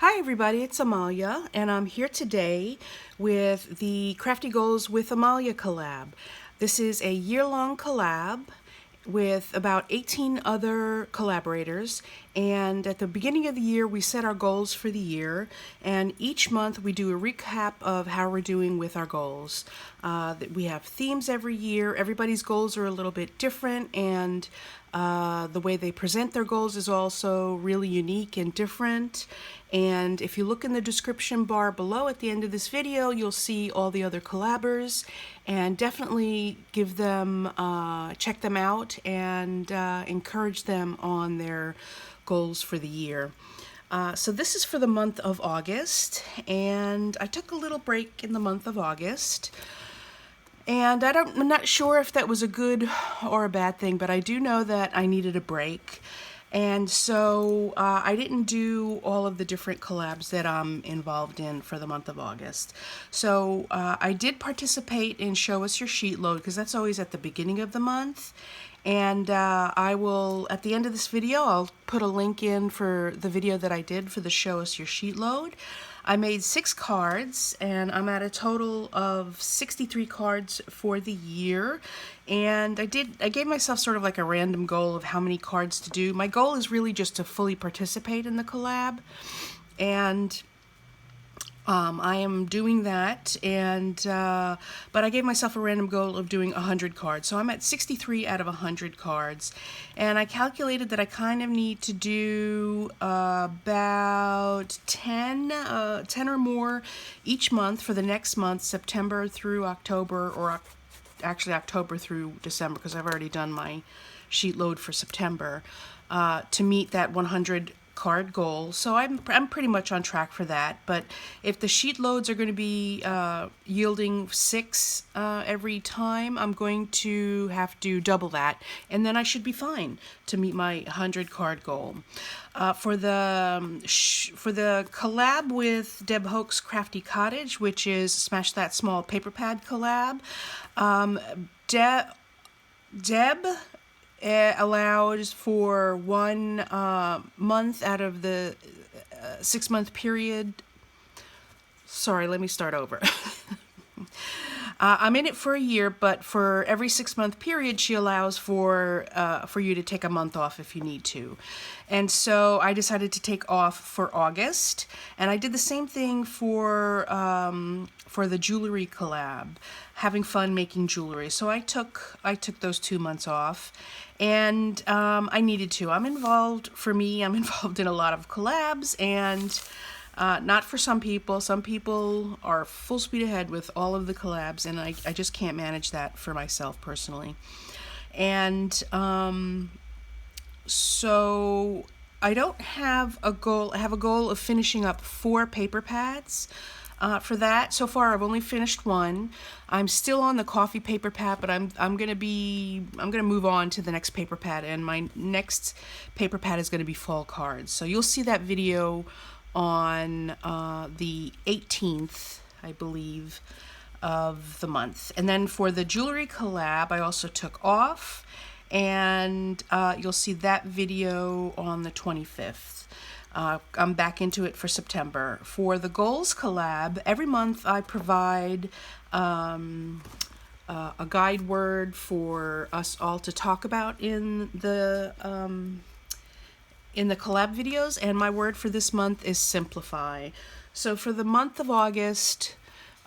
Hi everybody, it's Amalia, and I'm here today with the Crafty Goals with Amalia collab. This is a year-long collab with about 18 other collaborators, and at the beginning of the year we set our goals for the year, and each month we do a recap of how we're doing with our goals. We have themes every year. Everybody's goals are a little bit different, and the way they present their goals is also really unique and different. And if you look in the description bar below at the end of this video, you'll see all the other collabers, and definitely give them, check them out and encourage them on their goals for the year. So this is for the month of August, and I took a little break in the month of August. And I'm not sure if that was a good or a bad thing, but I do know that I needed a break. And so I didn't do all of the different collabs that I'm involved in for the month of August. So I did participate in Show Us Your Sheet Load, because that's always at the beginning of the month. And I will, at the end of this video, I'll put a link in for the video that I did for the Show Us Your Sheet Load. I made 6 cards, and I'm at a total of 63 cards for the year. And I gave myself sort of like a random goal of how many cards to do. My goal is really just to fully participate in the collab, and I am doing that, and but I gave myself a random goal of doing 100 cards. So I'm at 63 out of 100 cards, and I calculated that I kind of need to do about 10 or more each month for the next month, September through October, or actually October through December, because I've already done my sheet load for September, to meet that 100 card goal. So I'm pretty much on track for that. But if the sheet loads are going to be yielding 6 every time, I'm going to have to double that, and then I should be fine to meet my 100 card goal. For the collab with Deb Hoke's Crafty Cottage, which is Smash That Small Paper Pad collab, Deb allows for 1 month out of the 6-month period. Sorry, let me start over. I'm in it for a year, but for every 6-month period, she allows for you to take a month off if you need to. And so I decided to take off for August, and I did the same thing for the jewelry collab, having fun making jewelry. So I took those 2 months off, and I needed to. I'm involved in a lot of collabs, and not for some people. Some people are full speed ahead with all of the collabs, and I just can't manage that for myself personally. And so I don't have a goal. I have a goal of finishing up 4 paper pads. For that, so far I've only finished 1. I'm still on the coffee paper pad, but I'm gonna move on to the next paper pad, and my next paper pad is gonna be fall cards. So you'll see that video on the 18th, I believe, of the month. And then for the jewelry collab, I also took off, and you'll see that video on the 25th. I'm back into it for September. For the goals collab, every month I provide a guide word for us all to talk about in the collab videos, and my word for this month is simplify. So for the month of August,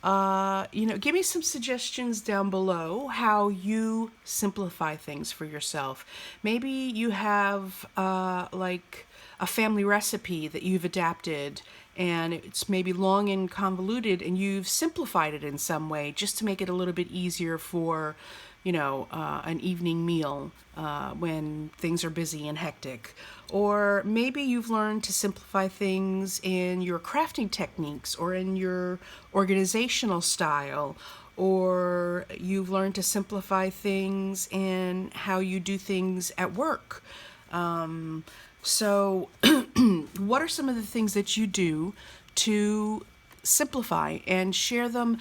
give me some suggestions down below how you simplify things for yourself. Maybe you have like a family recipe that you've adapted, and it's maybe long and convoluted, and you've simplified it in some way just to make it a little bit easier for, an evening meal when things are busy and hectic. Or maybe you've learned to simplify things in your crafting techniques, or in your organizational style, or you've learned to simplify things in how you do things at work. So what are some of the things that you do to simplify, and share them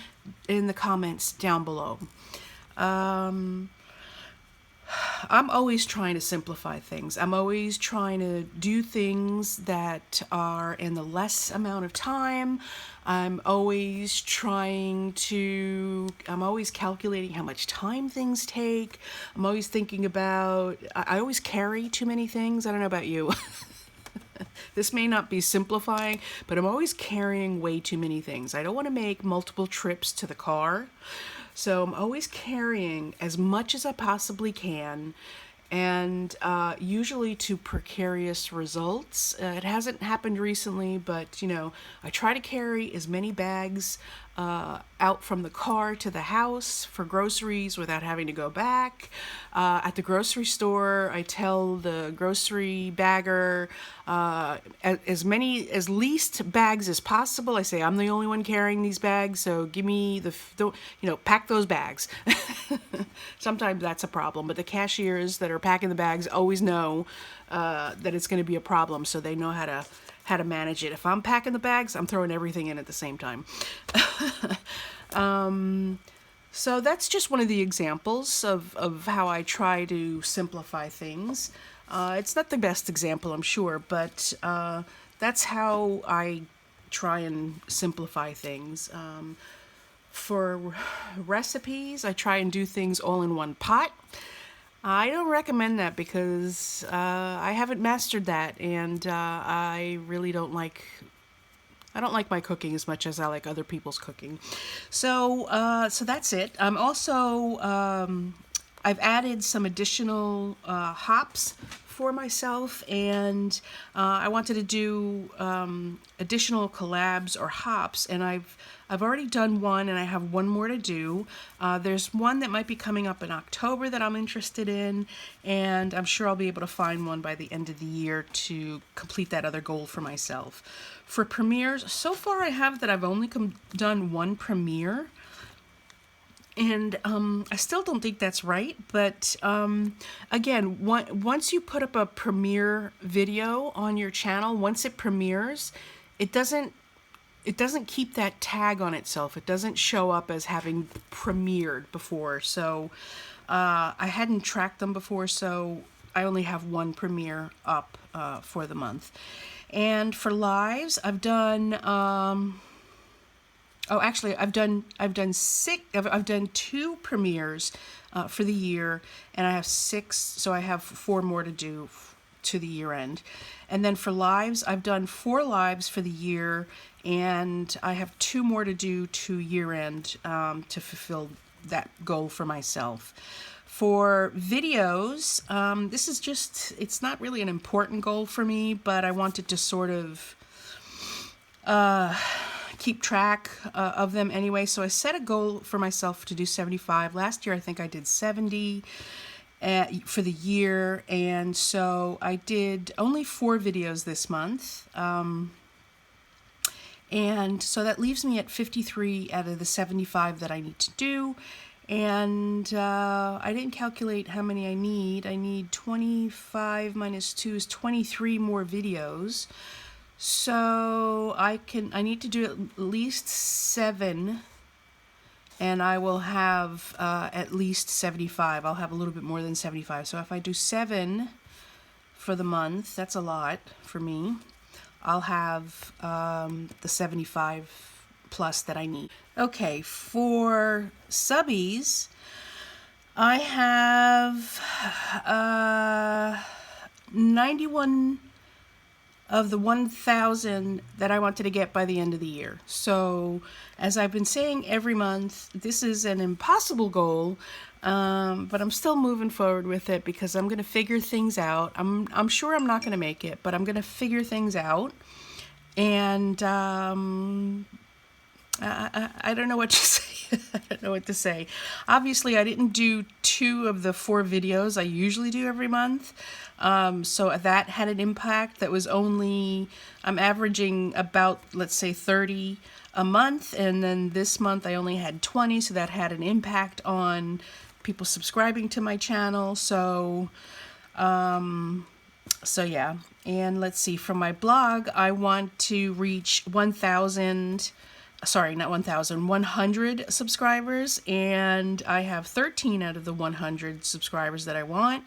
in the comments down below. I'm always trying to simplify things. I'm always trying to do things that are in the less amount of time. I'm always calculating how much time things take. I'm always thinking about, I always carry too many things. I don't know about you. This may not be simplifying, but I'm always carrying way too many things. I don't want to make multiple trips to the car. So I'm always carrying as much as I possibly can, and usually to precarious results. It hasn't happened recently, but I try to carry as many bags out from the car to the house for groceries without having to go back. At the grocery store, I tell the grocery bagger as least bags as possible. I say, I'm the only one carrying these bags, so give me pack those bags. Sometimes that's a problem, but the cashiers that are packing the bags always know that it's going to be a problem, so they know how to manage it. If I'm packing the bags, I'm throwing everything in at the same time. So that's just one of the examples of how I try to simplify things. It's not the best example, I'm sure, but that's how I try and simplify things. For recipes, I try and do things all in one pot. I don't recommend that because I haven't mastered that, and I really don't like my cooking as much as I like other people's cooking. So that's it. I'm also I've added some additional hops for myself, and I wanted to do additional collabs or hops, and I've already done one, and I have one more to do. There's one that might be coming up in October that I'm interested in, and I'm sure I'll be able to find one by the end of the year to complete that other goal for myself. For premieres, so far I have that I've only done one premiere, and I still don't think that's right, but again, once you put up a premiere video on your channel, once it premieres, it doesn't keep that tag on itself. It doesn't show up as having premiered before. So I hadn't tracked them before, so I only have one premiere up for the month. And for lives, I've done I've done 2 premieres for the year, and I have 6, so I have 4 more to do to the year end. And then for lives, I've done 4 lives for the year, and I have 2 more to do to year end to fulfill that goal for myself. For videos, this is it's not really an important goal for me, but I wanted to sort of keep track of them anyway. So I set a goal for myself to do 75. Last year, I think I did 70 for the year. And so I did only 4 videos this month. And so that leaves me at 53 out of the 75 that I need to do. And I didn't calculate how many I need. I need 25 minus 2 is 23 more videos. So I need to do at least 7, and I will have at least 75. I'll have a little bit more than 75. So if I do 7 for the month, that's a lot for me. I'll have the 75 plus that I need. Okay, for subbies, I have 91 of the 1,000 that I wanted to get by the end of the year. So, as I've been saying every month, this is an impossible goal, but I'm still moving forward with it because I'm going to figure things out. I'm sure I'm not going to make it, but I'm going to figure things out. And I don't know what to say. I don't know what to say. Obviously, I didn't do 2 of the 4 videos I usually do every month. So that had an impact. That was only, I'm averaging about, let's say, 30 a month. And then this month I only had 20. So that had an impact on people subscribing to my channel. So yeah. And let's see, from my blog, I want to reach 1,000 sorry, not 1,000, 100 subscribers, and I have 13 out of the 100 subscribers that I want,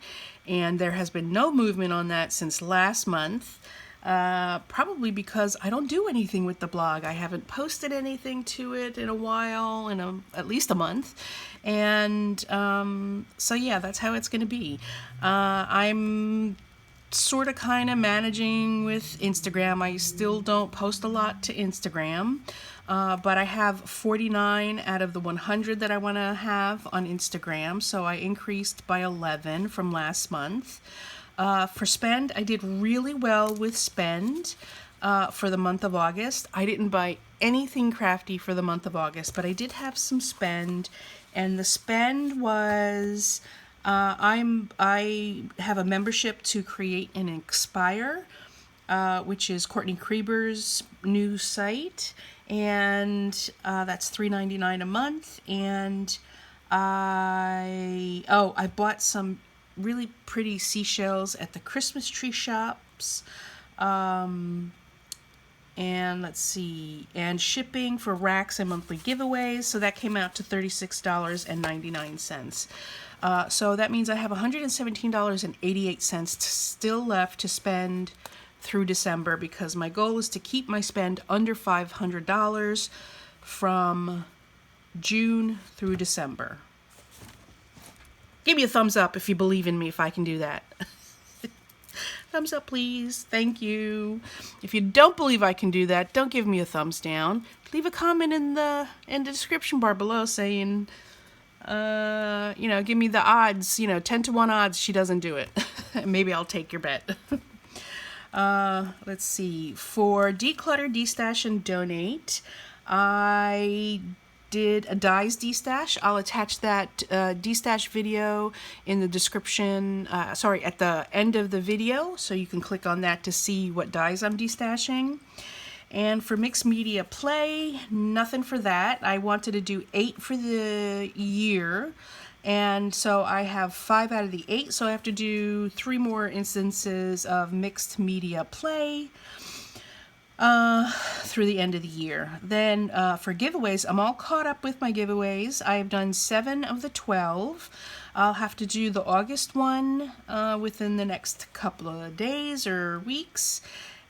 and there has been no movement on that since last month, probably because I don't do anything with the blog. I haven't posted anything to it in a while, at least a month, and so yeah, that's how it's going to be. I'm sort of kind of managing with Instagram. I still don't post a lot to Instagram, but I have 49 out of the 100 that I want to have on Instagram, so I increased by 11 from last month. For spend, I did really well with spend for the month of August. I didn't buy anything crafty for the month of August, but I did have some spend, and the spend was I have a membership to Create and Inspire, which is Courtney Krieber's new site, and that's $3.99 a month. And I bought some really pretty seashells at the Christmas tree shops. And let's see, and shipping for racks and monthly giveaways, so that came out to $36.99. So that means I have $117.88 still left to spend through December, because my goal is to keep my spend under $500 from June through December. Give me a thumbs up if you believe in me, if I can do that. Thumbs up, please. Thank you. If you don't believe I can do that, don't give me a thumbs down. Leave a comment in the description bar below saying, give me the odds, 10 to 1 odds she doesn't do it. Maybe I'll take your bet. Let's see. For Declutter, Destash, and Donate, I did a dies destash. I'll attach that destash video in the description, at the end of the video, so you can click on that to see what dies I'm destashing. And for mixed media play, nothing for that. I wanted to do 8 for the year, and so I have 5 out of the 8, so I have to do 3 more instances of mixed media play through the end of the year. Then for giveaways, I'm all caught up with my giveaways. I have done 7 of the 12. I'll have to do the August one within the next couple of days or weeks,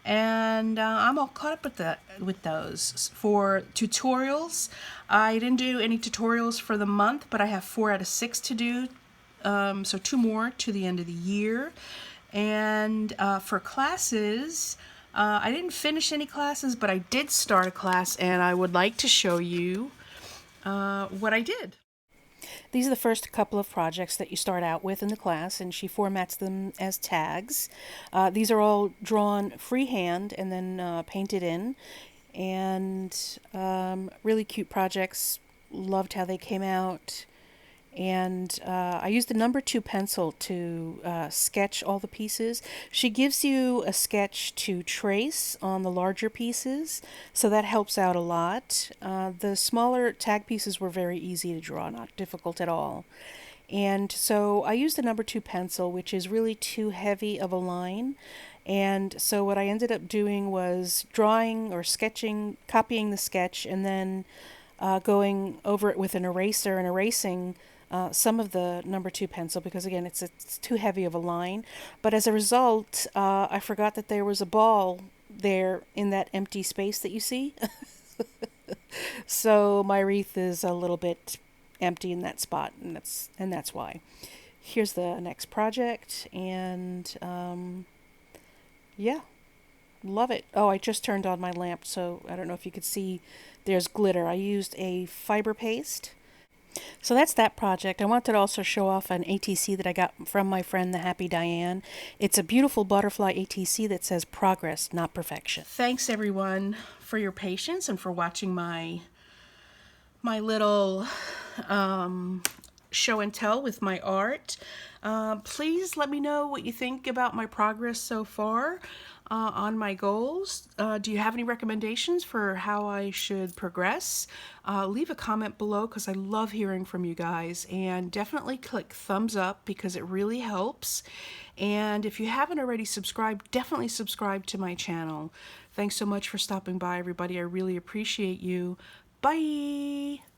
and I'm all caught up with those. For tutorials, I didn't do any tutorials for the month, but I have 4 out of 6 to do, so 2 more to the end of the year. And for classes, I didn't finish any classes, but I did start a class, and I would like to show you what I did. These are the first couple of projects that you start out with in the class, and she formats them as tags. These are all drawn freehand and then painted in, and really cute projects. Loved how they came out. And I used the number 2 pencil to sketch all the pieces. She gives you a sketch to trace on the larger pieces, so that helps out a lot. The smaller tag pieces were very easy to draw, not difficult at all. And so I used the number 2 pencil, which is really too heavy of a line. And so what I ended up doing was drawing or sketching, copying the sketch, and then going over it with an eraser and erasing some of the number 2 pencil, because again it's too heavy of a line. But as a result, I forgot that there was a ball there in that empty space that you see. So my wreath is a little bit empty in that spot, and that's why. Here's the next project, and yeah, love it. Oh, I just turned on my lamp, so I don't know if you could see there's glitter. I used a fiber paste. So that's that project. I wanted to also show off an ATC that I got from my friend, the Happy Diane. It's a beautiful butterfly ATC that says progress, not perfection. Thanks everyone for your patience and for watching my little show and tell with my art. Please let me know what you think about my progress so far on my goals. Do you have any recommendations for how I should progress? Leave a comment below because I love hearing from you guys, and definitely click thumbs up because it really helps. And if you haven't already subscribed, definitely subscribe to my channel. Thanks so much for stopping by, everybody. I really appreciate you. Bye!